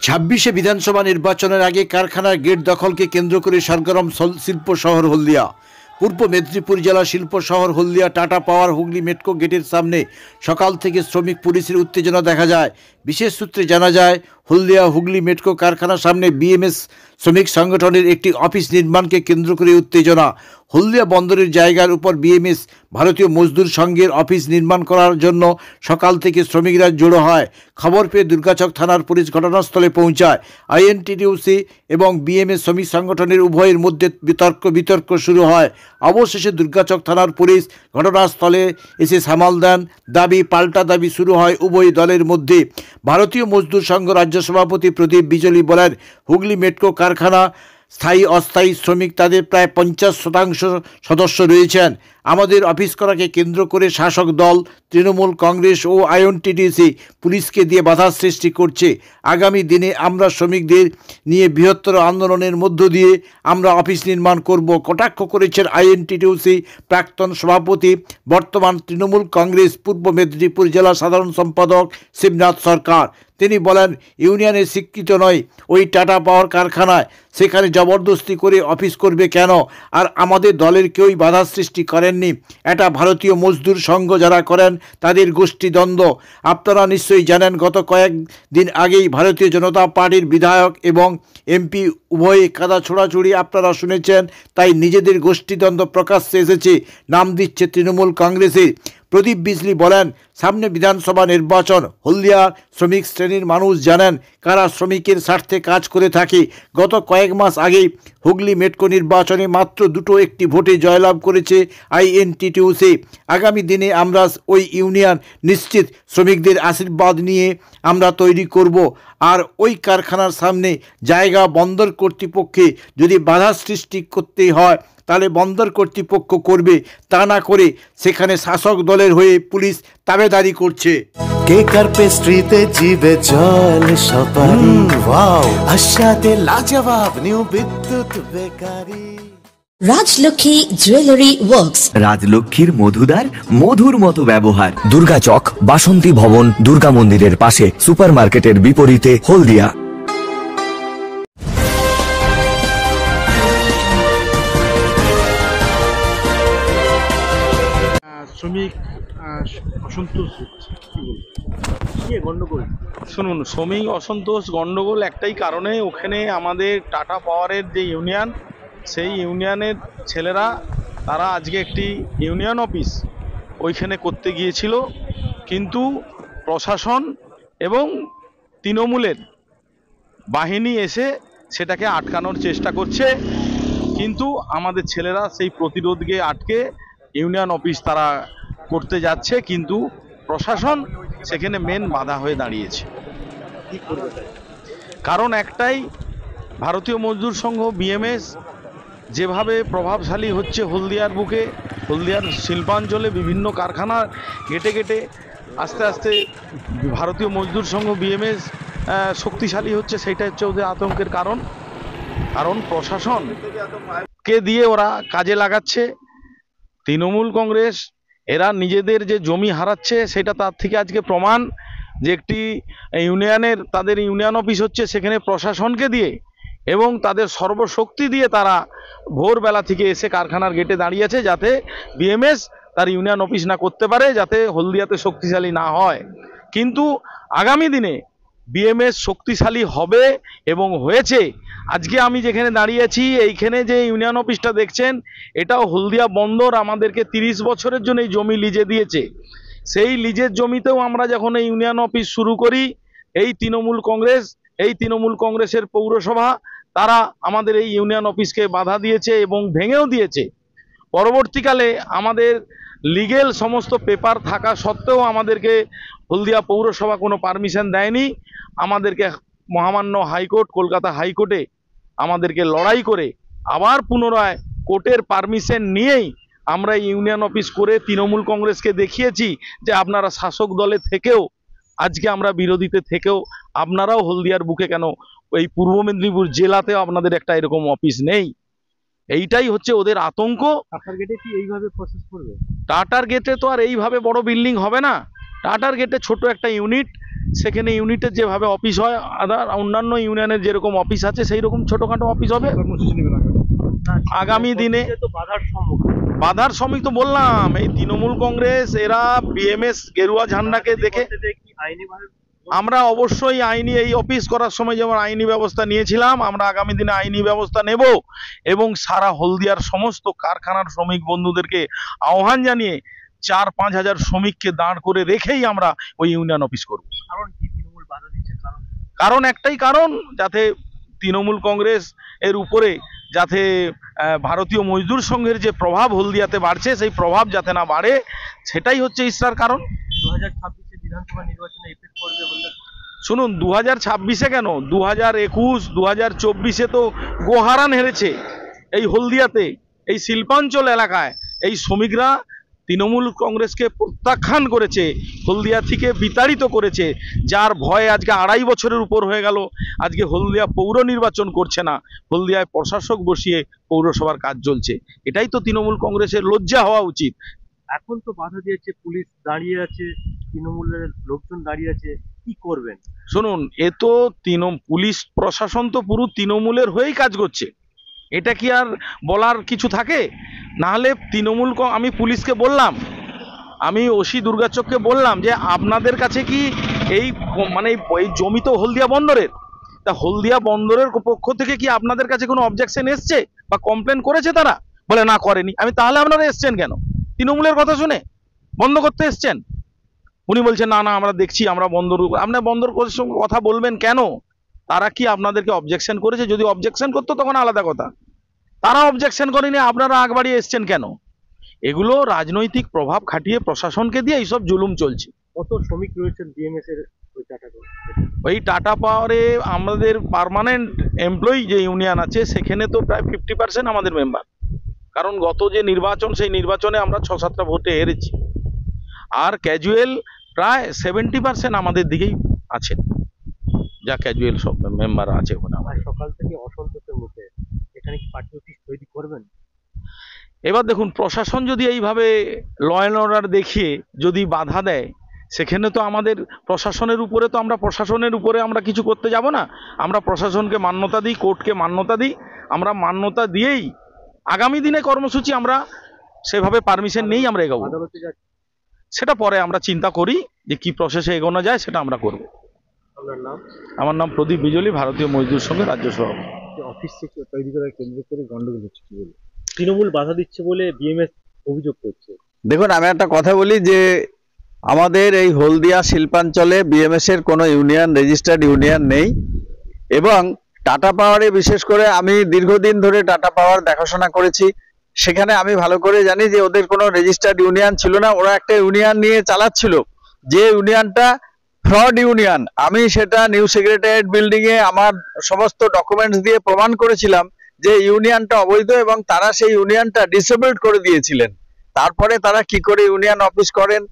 ছাব্বিশে বিধানসভা নির্বাচনের আগে কারখানার গেট দখলকে কেন্দ্র করে সরগরম শিল্প শহর হলদিয়া। পূর্ব মেদিনীপুর জেলা শিল্প শহর হলদিয়া টাটা পাওয়ার হুগলি মেট্রো গেটের সামনে সকাল থেকে শ্রমিক পুলিশের উত্তেজনা দেখা যায়। বিশেষ সূত্রে জানা যায়, হলদিয়া হুগলি মেট্রো কারখানার সামনে বিএমএস শ্রমিক সংগঠনের একটি অফিস নির্মাণকে কেন্দ্র করে উত্তেজনা। হলদিয়া বন্দরের জায়গার উপর বিএমএস ভারতীয় মজদুর সংঘের অফিস নির্মাণ করার জন্য সকাল থেকে শ্রমিকরা জড়ো হয়। খবর পেয়ে দুর্গাচক থানার পুলিশ ঘটনাস্থলে পৌঁছায়। আইএনটিটিউসি এবং বিএমএস শ্রমিক সংগঠনের উভয়ের মধ্যে বিতর্ক শুরু হয়। অবশেষে দুর্গাচক থানার পুলিশ ঘটনাস্থলে এসে সামাল দেন। পাল্টা দাবি শুরু হয় উভয় দলের মধ্যে। ভারতীয় মজদুর সংঘ রাজ্য সভাপতি প্রদীপ বিজলি বলেন, হুগলি মেট্রো কারখানা স্থায়ী অস্থায়ী শ্রমিক তাদের প্রায় 50% সদস্য রয়েছেন। আমাদের অফিস করাকে কেন্দ্র করে শাসক দল তৃণমূল কংগ্রেস ও আইএনটিটিউসি পুলিশকে দিয়ে বাধা সৃষ্টি করছে। আগামী দিনে আমরা শ্রমিকদের নিয়ে বৃহত্তর আন্দোলনের মধ্য দিয়ে আমরা অফিস নির্মাণ করব, কটাক্ষ করেছেন আইএনটিটিউসি প্রাক্তন সভাপতি বর্তমান তৃণমূল কংগ্রেস পূর্ব মেদিনীপুর জেলা সাধারণ সম্পাদক শিবনাথ সরকার। তিনি বলেন, ইউনিয়নের স্বীকৃত নয় ওই টাটা পাওয়ার কারখানায়, সেখানে জবরদস্তি করে অফিস করবে কেন? আর আমাদের দলের কেউই বাধা সৃষ্টি করেননি। এটা ভারতীয় মজদুর সংঘ যারা করেন তাদের গোষ্ঠীদ্বন্দ্ব। আপনারা নিশ্চয়ই জানেন, গত কয়েকদিন আগেই ভারতীয় জনতা পার্টির বিধায়ক এবং এমপি উভয়ে কাদা ছোড়াছুড়ি আপনারা শুনেছেন। তাই নিজেদের গোষ্ঠীদ্বন্দ্ব প্রকাশ্যে এসেছে, নাম দিচ্ছে তৃণমূল কংগ্রেসের। প্রদীপ বিজলি বলেন, সামনে বিধানসভা নির্বাচন। হলদিয়ার শ্রমিক শ্রেণীর মানুষ জানেন কারা শ্রমিকের স্বার্থে কাজ করে থাকে। গত কয়েক মাস আগেই হুগলি মেট্রো নির্বাচনে মাত্র একটি ভোটে জয়লাভ করেছে আইএনটিটিউসি। আগামী দিনে আমরা ওই ইউনিয়ন নিশ্চিত শ্রমিকদের আশীর্বাদ নিয়ে আমরা তৈরি করব। আর ওই কারখানার সামনে জায়গা বন্দর কর্তৃপক্ষে যদি বাধা সৃষ্টি করতে হয় তাহলে বন্দর কর্তৃপক্ষ করবে, তা না করে সেখানে শাসক দলের হয়ে পুলিশ তাবেদারি করছে। কেকার পেস্ট্রিতে জিবে জল সপারি, ওয়াও আশাতে লাজবাব নিউ বিদ্যুৎ বেকারি। রাজলক্ষ্মী জুয়েলারি ওয়ার্কস, রাজলক্ষ্মীর মধুদার মধুর মতো ব্যবহার। দুর্গাচক বাসন্তী ভবন দুর্গা মন্দিরের পাশে, সুপার মার্কেটের বিপরীতে, হলদিয়া। শ্রমিক অসন্তোষ হচ্ছে, কি গন্ডগোল? শুনুন, শ্রমিক অসন্তোষ গন্ডগোল একটাই কারণে, ওখানে আমাদের টাটা পাওয়ারের যে ইউনিয়ন, সেই ইউনিয়নের ছেলেরা তারা আজকে একটি ইউনিয়ন অফিস ওইখানে করতে গিয়েছিল, কিন্তু প্রশাসন এবং তৃণমূলের বাহিনী এসে সেটাকে আটকানোর চেষ্টা করছে। কিন্তু আমাদের ছেলেরা সেই প্রতিরোধকে আটকে ইউনিয়ন অফিস তারা করতে যাচ্ছে, কিন্তু প্রশাসন সেখানে মেন বাধা হয়ে দাঁড়িয়েছে। কারণ একটাই, ভারতীয় মজদুর সংঘ বিএমএস যেভাবে প্রভাবশালী হচ্ছে হলদিয়ার বুকে, হলদিয়ার শিল্পাঞ্চলে বিভিন্ন কারখানা গেটে গেটে আস্তে আস্তে ভারতীয় মজদুর সংঘ বিএমএস শক্তিশালী হচ্ছে, সেইটা হচ্ছে ওদের আতঙ্কের কারণ। কারণ প্রশাসনকে দিয়ে ওরা কাজে লাগাচ্ছে। তৃণমূল কংগ্রেস এরা নিজেদের যে জমি হারাচ্ছে সেটা তার থেকে আজকে প্রমাণ, যে একটি ইউনিয়নের তাদের ইউনিয়ন অফিস হচ্ছে, সেখানে প্রশাসনকে দিয়ে এবং তাদের সর্বশক্তি দিয়ে তারা ভোরবেলা থেকে এসে কারখানার গেটে দাঁড়িয়েছে, যাতে বিএমএস তার ইউনিয়ন অফিস না করতে পারে, যাতে হলদিয়াতে শক্তিশালী না হয়। কিন্তু আগামী দিনে বিএমএস শক্তিশালী হবে এবং হয়েছে। আজকে আমি যেখানে দাঁড়িয়েছি, এইখানে যে ইউনিয়ন অফিসটা দেখছেন, এটাও হলদিয়া বন্দর আমাদেরকে 30 বছরের জন্য এই জমি লিজে দিয়েছে। সেই লিজের জমিতেও আমরা যখন এই ইউনিয়ন অফিস শুরু করি, এই তৃণমূল কংগ্রেসের পৌরসভা তারা আমাদের এই ইউনিয়ন অফিসকে বাধা দিয়েছে এবং ভেঙেও দিয়েছে। পরবর্তীকালে আমাদের লিগেল সমস্ত পেপার থাকা সত্ত্বেও আমাদেরকে হলদিয়া পৌরসভা কোনো পারমিশন দেয়নি। আমাদেরকে মহামান্য হাইকোর্ট, কলকাতা হাইকোর্টে আমাদেরকে লড়াই করে আবার পুনরায় কোর্টের পারমিশন নিয়েই আমরা ইউনিয়ন অফিস করে তৃণমূল কংগ্রেসকে দেখিয়েছি যে আপনারা শাসক দলে থেকেও, আজকে আমরা বিরোধীতে থেকেও আপনারাও হলদিয়ার বুকে কেন, এই পূর্ব মেদিনীপুর জেলাতেও আপনাদের একটা এরকম অফিস নেই। এইটাই হচ্ছে ওদের আতঙ্ক। টাটার গেটে কি এইভাবে প্রসেস করবে? টাটার গেটে তো আর এইভাবে বড় বিল্ডিং হবে না। টাটার গেটে ছোট একটা ইউনিট, সেখানে ইউনিটের যেভাবে অফিস হয় আদার অন্যান্য ইউনিয়নের যেরকম অফিস আছে সেই রকম ছোটোখাটো অফিস হবে আগামী দিনে। তো বাধার সম্মুখীন। বাধার শ্রমিক তো বললাম, এই তৃণমূল কংগ্রেস এরা বিএমএস গেরুয়া ঝান্ডাকে দেখে কি আইনিভাবে আমরা অবশ্যই আইনি এই অফিস করার সময় যেমন আইনি ব্যবস্থা নিয়েছিলাম, আমরা আগামী দিনে আইনি ব্যবস্থা নেব এবং সারা হলদিয়ার সমস্ত কারখানার শ্রমিক বন্ধুদেরকে আহ্বান জানিয়ে 4-5 হাজার শ্রমিককে দাঁড় করে রেখেই আমরা ওই ইউনিয়ন অফিস করব। কারণ কি তৃণমূল বাধা দিচ্ছে? কারণ একটাই কারণ, যাতে তৃণমূল কংগ্রেস এর উপরে যাতে ভারতীয় মজদুর সংঘের যে প্রভাব হলদিয়াতে বাড়ছে সেই প্রভাব যাতে না বাড়ে, সেটাই হচ্ছে ইসরার কারণ। 2026 বিধানসভা নির্বাচনে এফেক্ট করবে বললে? শুনুন, 2026-এ কেন, 2021, 2024-এ তো গোহারান হেরেছে এই হলদিয়াতে, এই শিল্পাঞ্চল এলাকায় এই শ্রমিকরা তৃণমূল কংগ্রেসকে প্রত্যাখ্যান করেছে, হলদিয়া থেকে বিতাড়িত করেছে, যার ভয়ে আজকে 2.5 বছরের উপর হয়ে গেল আজকে হলদিয়া পৌর নির্বাচন করছে না, হলদিয়ায় প্রশাসক বসিয়ে পৌরসভার কাজ চলছে। এটাই তো তৃণমূল কংগ্রেসের লজ্জা হওয়া উচিত। এখন তো বাধা দিয়েছে, পুলিশ দাঁড়িয়ে আছে, তৃণমূলের লোকজন দাঁড়িয়ে আছে, কি করবেন? শুনুন, এ তো পুলিশ প্রশাসন তো পুরো তৃণমূলের হয়েই কাজ করছে, এটা কি আর বলার কিছু থাকে? নাহলে তৃণমূল আমি পুলিশকে বললাম, আমি ওসি দুর্গাচককে বললাম যে আপনাদের কাছে কি এই মানে এই জমি তো হলদিয়া বন্দরের, তা হলদিয়া বন্দরের পক্ষ থেকে কি আপনাদের কাছে কোনো অবজেকশন এসছে বা কমপ্লেন করেছে? তারা বলে না, করেনি। আমি তাহলে আপনারা এসছেন কেন? তৃণমূলের কথা শুনে বন্ধ করতে এসছেন? উনি বলছেন না না আমরা দেখছি, আমরা বন্দর, আপনার বন্দর সঙ্গে কথা বলবেন কেন? তারা কি আপনাদেরকে অবজেকশন করেছে? যদি অবজেকশন করতো তখন আলাদা কথা, তারা অবজেকশন করেনি, আপনারা আগ বাড়িয়ে এসছেন কেন? এগুলো রাজনৈতিক প্রভাব খাটিয়ে প্রশাসনকে দিয়ে এইসব জুলুম চলছে। কত শ্রমিক রয়েছেন বিএমএস এর ওই টাকাটা? ওই টাটা পাওয়ারে আমাদের পার্মানেন্ট এমপ্লয়ি যে ইউনিয়ন আছে সেখানে তো প্রায় 50% আমাদের মেম্বার, কারণ গত যে নির্বাচন সেই নির্বাচনে আমরা 6-7টা ভোটে হেরেছি। আর ক্যাজুয়াল প্রায় 70% আমাদের দিকেই আছেন, যা ক্যাজুয়াল সব মেম্বার আছে ওখানে। আমার সকাল থেকে অসন্তোষের মুখে, এখানে কি পার্টি অফিস তৈরি করবেন? এবার দেখুন, প্রশাসন যদি এইভাবে ল অ্যান্ড অর্ডার দেখিয়ে যদি বাধা দেয়, সেখানে তো আমাদের প্রশাসনের উপরে তো প্রশাসনের উপরে আমরা কিছু করতে যাব না। আমরা প্রশাসনকে মান্যতা দিই, কোর্টকে মান্যতা দিই, আমরা মান্যতা দিয়েই আগামী দিনে কর্মসূচি আমরা সেভাবে পারমিশন নেই আমরা এগোবো। আদালতে যাচ্ছে? সেটা পরে আমরা চিন্তা করি যে কি প্রসেসে এগোনো যায়, সেটা আমরা করব। আপনার নাম? আমার নাম প্রদীপ বিজলি, ভারতীয় মজদুর সংঘের রাজ্য সভাপতি। অফিস থেকে তৈরি করার কেন্দ্র করে গন্ডগোল হচ্ছে, কি বলে তৃণমূল বাধা দিচ্ছে বলে বিএমএস অভিযোগ করছে? দেখুন, আমি একটা কথা বলি যে আমাদের এই হলদিয়া শিল্পাঞ্চলে বিএমএস এর কোনো ইউনিয়ন, রেজিস্টার্ড ইউনিয়ন নেই। এবং টাটা পাওয়ারে বিশেষ করে আমি দীর্ঘদিন ধরে টাটা পাওয়ার দেখাশোনা করেছি, সেখানে আমি ভালো করে জানি যে ওদের কোনো রেজিস্টার্ড ইউনিয়ন ছিল না। ওরা একটা ইউনিয়ন নিয়ে চালাচ্ছিল, যে ইউনিয়নটা ফ্রড ইউনিয়ন। আমি সেটা নিউ সেক্রেটারিয়েট বিল্ডিং এ আমার সমস্ত ডকুমেন্টস দিয়ে প্রমাণ করেছিলাম যে ইউনিয়নটা অবৈধ, এবং তারা সেই ইউনিয়নটা ডিসেবলড করে দিয়েছিলেন। তারপরে তারা কি করে ইউনিয়ন অফিস করেন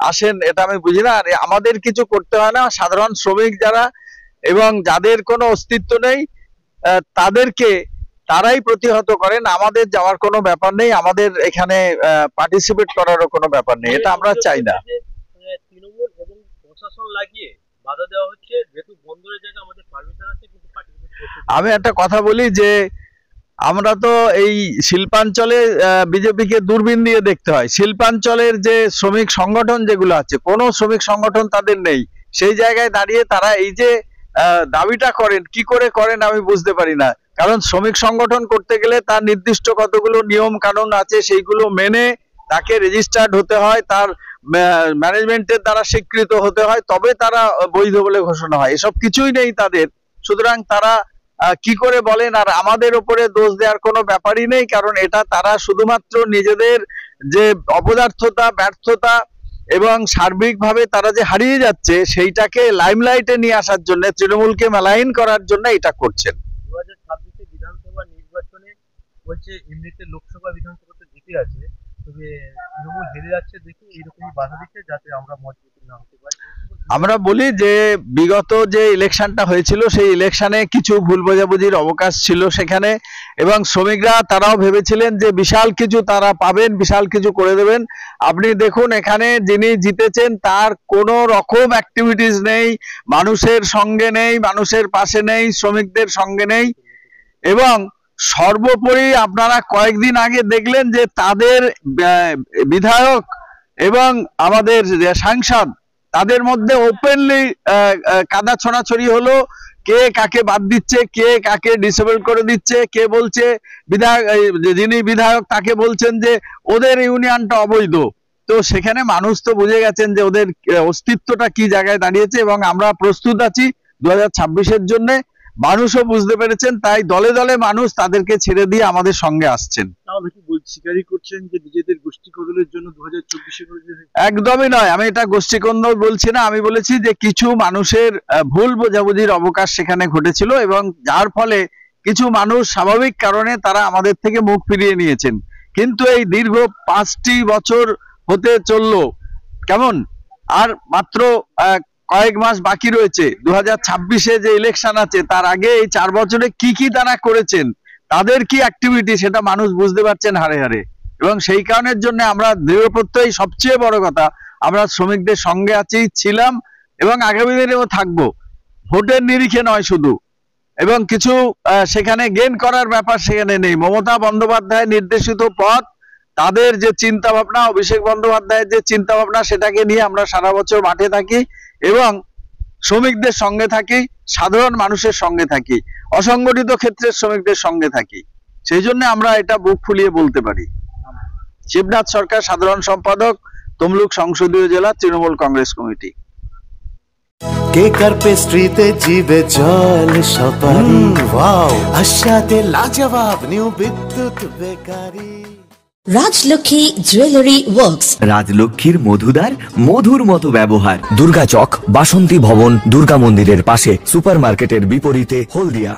আসেন এটা আমি বুঝি না। আর আমাদের কিছু করতে হয় না, সাধারণ শ্রমিক যারা এবং যাদের কোনো অস্তিত্ব নেই তাদেরকে তারাই প্রতিহত করেন। আমাদের যাওয়ার কোনো ব্যাপার নেই, আমাদের এখানে পার্টিসিপেট করারও কোনো ব্যাপার নেই, এটা আমরা চাই না। তৃণমূল এবং প্রশাসন লাগিয়ে বাধা দেওয়া হচ্ছে, যেহেতু বন্দরের জায়গা আমাদের পারমিশন আছে কিন্তু পার্টিসিপেট করতে। আমি একটা কথা বলি যে আমরা তো এই শিল্পাঞ্চলে বিজেপিকে দূরবীন দিয়ে দেখতে হয়। শিল্পাঞ্চলের যে শ্রমিক সংগঠন যেগুলো আছে, কোনো শ্রমিক সংগঠন তাদের নেই। সেই জায়গায় দাঁড়িয়ে তারা এই যে দাবিটা করেন, কি করে করেন আমি বুঝতে পারি না। কারণ শ্রমিক সংগঠন করতে গেলে তার নির্দিষ্ট কতগুলো নিয়ম কানুন আছে, সেইগুলো মেনে তাকে রেজিস্টার্ড হতে হয়, তার ম্যানেজমেন্টের দ্বারা স্বীকৃত হতে হয়, তবে তারা বৈধ বলে ঘোষণা হয়। এসব কিছুই নেই তাদের, সুতরাং তারা কি করে বলেন? আর আমাদের উপরে দোষ দেওয়ার কোনো ব্যাপারই নেই, কারণ এটা তারা শুধুমাত্র নিজেদের যে অপদার্থতা, ব্যর্থতা এবং সার্বিকভাবে তারা যে হারিয়ে যাচ্ছে সেইটাকে লাইমলাইটে নিয়ে আসার জন্য, তৃণমূলকে মেলাইন করার জন্য এটা করছেন। 2026 বিধানসভা নির্বাচনে বলছে এমনিতে লোকসভা বিধানসভাতে জিতে আছে, তবে তৃণমূল হেরে যাচ্ছে দেখে এইরকমই বাধা দিচ্ছে যাতে আমরা মজবুত না হতে পারি। আমরা বলি যে বিগত যে ইলেকশনটা হয়েছিল সেই ইলেকশনে কিছু ভুল বোঝাবুঝির অবকাশ ছিল সেখানে, এবং শ্রমিকরা তারাও ভেবেছিলেন যে বিশাল কিছু তারা পাবেন, বিশাল কিছু করে দেবেন। আপনি দেখুন এখানে যিনি জিতেছেন তার কোনো রকম অ্যাক্টিভিটিস নেই, মানুষের সঙ্গে নেই, মানুষের পাশে নেই, শ্রমিকদের সঙ্গে নেই। এবং সর্বোপরি আপনারা কয়েকদিন আগে দেখলেন যে তাদের বিধায়ক এবং আমাদের সাংসদ তাদের মধ্যে ওপেনলি কাদা ছড়াছড়ি হলো, কে কাকে বাদ দিচ্ছে, কে কাকে ডিসেবল করে দিচ্ছে, কে বলছে বিধায়ক, যিনি বিধায়ক তাকে বলছেন যে ওদের ইউনিয়নটা অবৈধ। তো সেখানে মানুষ তো বুঝে গেছেন যে ওদের অস্তিত্বটা কি জায়গায় দাঁড়িয়েছে, এবং আমরা প্রস্তুত আছি 2026-এর জন্য। মানুষও বুঝতে পেরেছেন, তাই দলে দলে মানুষ তাদেরকে ছেড়ে দিয়ে আমাদের সঙ্গে আসছেন। তাহলে কি স্বীকারই করছেন যে নিজেদের গোষ্ঠী কন্দলের জন্য 2024-এ? একদমই নয়, আমি এটা গোষ্ঠী কন্দল বলছি না, আমি বলেছি যে কিছু মানুষের ভুল বোঝাবুঝির অবকাশ সেখানে ঘটেছিল, এবং যার ফলে কিছু মানুষ স্বাভাবিক কারণে তারা আমাদের থেকে মুখ ফিরিয়ে নিয়েছেন। কিন্তু এই দীর্ঘ 5টি বছর হতে চললো, কেমন আর মাত্র কয়েক মাস বাকি রয়েছে, 2026-এ যে ইলেকশন আছে তার আগে এই 4 বছরে কি কি তারা করেছেন, তাদের কি অ্যাক্টিভিটি, সেটা মানুষ বুঝতে পারছেন হারে হারে। এবং সেই কারণের জন্য আমরা দৃঢ়প্রত্যয়ী, সবচেয়ে বড় কথা, আমরা শ্রমিকদের সঙ্গে আছি, ছিলাম এবং আগামী দিনেও থাকবো, ভোটের নিরিখে নয় শুধু। এবং কিছু সেখানে গেইন করার ব্যাপার সেখানে নেই। মমতা বন্দ্যোপাধ্যায় নির্দেশিত পথ, তাদের যে চিন্তা ভাবনা, অভিষেক বন্দ্যোপাধ্যায়ের যে চিন্তা ভাবনা, সেটাকে নিয়ে আমরা সারা বছর মাঠে থাকি এবং শ্রমিকদের সঙ্গে থাকি, সাধারণ মানুষের সঙ্গে থাকি, অসংগঠিত ক্ষেত্রের শ্রমিকদের সঙ্গে থাকি। সেই জন্য আমরা এটা বুক ফুলিয়ে বলতে পারি। শিবনাথ সরকার, সাধারণ সম্পাদক, তমলুক সংসদীয় জেলা তৃণমূল কংগ্রেস কমিটি। কেকার পেস্ট্রিতে জিবে জল সপারি, ওয়াও আশাতে লাজবাব নিউ বিদ্যুৎ বেকারি। রাজলক্ষ্মী জুয়েলারি ওয়ার্কস, রাজলক্ষ্মীর মধুদার মধুর মতো ব্যবহার। দুর্গা চক, বাসন্তী ভবন, দুর্গা মন্দিরের পাশে, সুপার মার্কেটের বিপরীতে, হলদিয়া।